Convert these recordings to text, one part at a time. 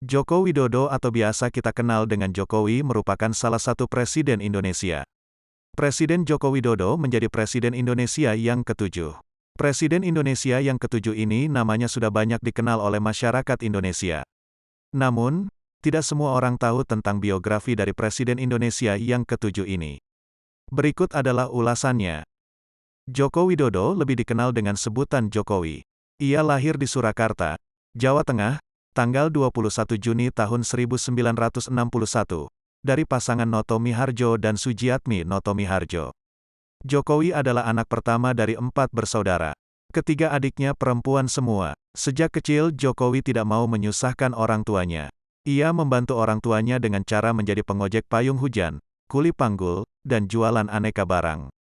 Joko Widodo atau biasa kita kenal dengan Jokowi merupakan salah satu presiden Indonesia. Presiden Joko Widodo menjadi presiden Indonesia yang ketujuh. Presiden Indonesia yang ketujuh ini namanya sudah banyak dikenal oleh masyarakat Indonesia. Namun, tidak semua orang tahu tentang biografi dari presiden Indonesia yang ketujuh ini. Berikut adalah ulasannya. Joko Widodo lebih dikenal dengan sebutan Jokowi. Ia lahir di Surakarta, Jawa Tengah, tanggal 21 Juni tahun 1961, dari pasangan Noto Miharjo dan Sujiatmi Noto Miharjo. Jokowi adalah anak pertama dari 4 bersaudara. Ketiga adiknya perempuan semua. Sejak kecil Jokowi tidak mau menyusahkan orang tuanya. Ia membantu orang tuanya dengan cara menjadi pengojek payung hujan, kuli panggul, dan jualan aneka barang.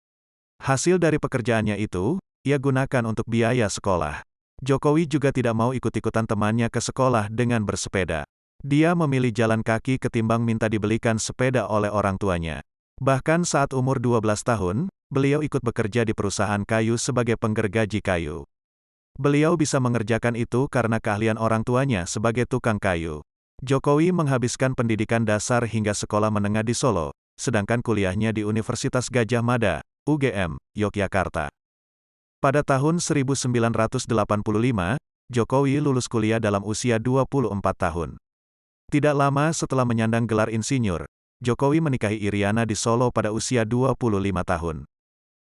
Hasil dari pekerjaannya itu, ia gunakan untuk biaya sekolah. Jokowi juga tidak mau ikut-ikutan temannya ke sekolah dengan bersepeda. Dia memilih jalan kaki ketimbang minta dibelikan sepeda oleh orang tuanya. Bahkan saat umur 12 tahun, beliau ikut bekerja di perusahaan kayu sebagai penggergaji kayu. Beliau bisa mengerjakan itu karena keahlian orang tuanya sebagai tukang kayu. Jokowi menghabiskan pendidikan dasar hingga sekolah menengah di Solo, sedangkan kuliahnya di Universitas Gadjah Mada, UGM, Yogyakarta. Pada tahun 1985, Jokowi lulus kuliah dalam usia 24 tahun. Tidak lama setelah menyandang gelar insinyur, Jokowi menikahi Iriana di Solo pada usia 25 tahun.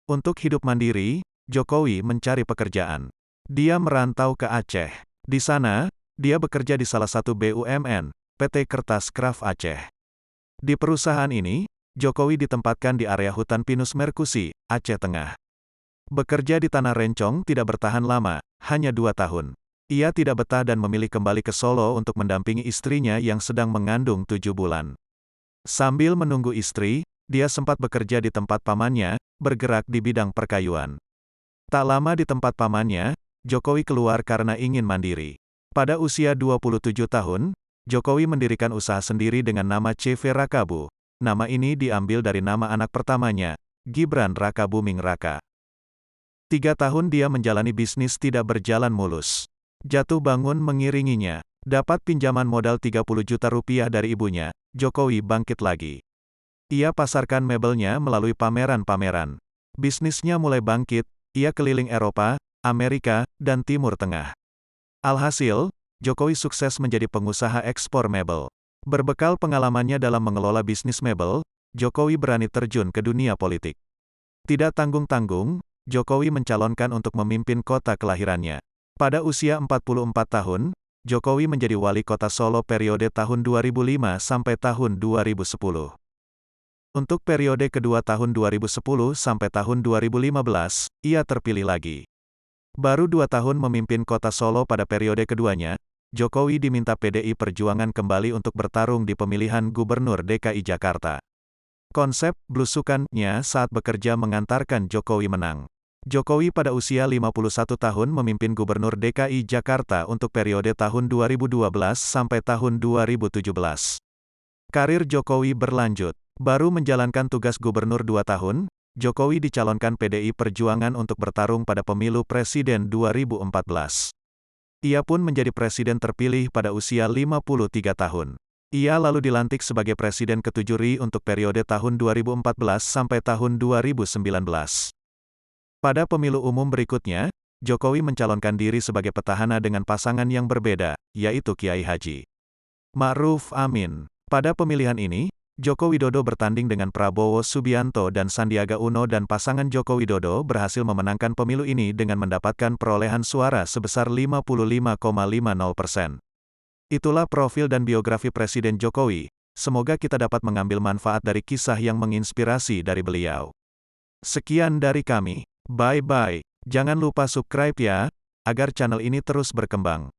Untuk hidup mandiri, Jokowi mencari pekerjaan. Dia merantau ke Aceh. Di sana, dia bekerja di salah satu BUMN, PT Kertas Kraft Aceh. Di perusahaan ini, Jokowi ditempatkan di area hutan pinus Merkusi, Aceh Tengah. Bekerja di Tanah Rencong tidak bertahan lama, hanya 2 tahun. Ia tidak betah dan memilih kembali ke Solo untuk mendampingi istrinya yang sedang mengandung 7 bulan. Sambil menunggu istri, dia sempat bekerja di tempat pamannya, bergerak di bidang perkayuan. Tak lama di tempat pamannya, Jokowi keluar karena ingin mandiri. Pada usia 27 tahun, Jokowi mendirikan usaha sendiri dengan nama CV Rakabu. Nama ini diambil dari nama anak pertamanya, Gibran Rakabuming Raka. 3 tahun dia menjalani bisnis tidak berjalan mulus. Jatuh bangun mengiringinya. Dapat pinjaman modal 30 juta rupiah dari ibunya, Jokowi bangkit lagi. Ia pasarkan mebelnya melalui pameran-pameran. Bisnisnya mulai bangkit, ia keliling Eropa, Amerika, dan Timur Tengah. Alhasil, Jokowi sukses menjadi pengusaha ekspor mebel. Berbekal pengalamannya dalam mengelola bisnis mebel, Jokowi berani terjun ke dunia politik. Tidak tanggung-tanggung, Jokowi mencalonkan untuk memimpin kota kelahirannya. Pada usia 44 tahun, Jokowi menjadi wali kota Solo periode tahun 2005 sampai tahun 2010. Untuk periode kedua tahun 2010 sampai tahun 2015, ia terpilih lagi. Baru 2 tahun memimpin kota Solo pada periode keduanya, Jokowi diminta PDI Perjuangan kembali untuk bertarung di pemilihan Gubernur DKI Jakarta. Konsep blusukannya saat bekerja mengantarkan Jokowi menang. Jokowi pada usia 51 tahun memimpin Gubernur DKI Jakarta untuk periode tahun 2012 sampai tahun 2017. Karir Jokowi berlanjut. Baru menjalankan tugas gubernur 2 tahun, Jokowi dicalonkan PDI Perjuangan untuk bertarung pada pemilu presiden 2014. Ia pun menjadi presiden terpilih pada usia 53 tahun. Ia lalu dilantik sebagai presiden ke-7 RI untuk periode tahun 2014 sampai tahun 2019. Pada pemilu umum berikutnya, Jokowi mencalonkan diri sebagai petahana dengan pasangan yang berbeda, yaitu Kiai Haji Ma'ruf Amin. Pada pemilihan ini, Joko Widodo bertanding dengan Prabowo Subianto dan Sandiaga Uno dan pasangan Joko Widodo berhasil memenangkan pemilu ini dengan mendapatkan perolehan suara sebesar 55,50%. Itulah profil dan biografi Presiden Jokowi. Semoga kita dapat mengambil manfaat dari kisah yang menginspirasi dari beliau. Sekian dari kami. Bye-bye. Jangan lupa subscribe ya, agar channel ini terus berkembang.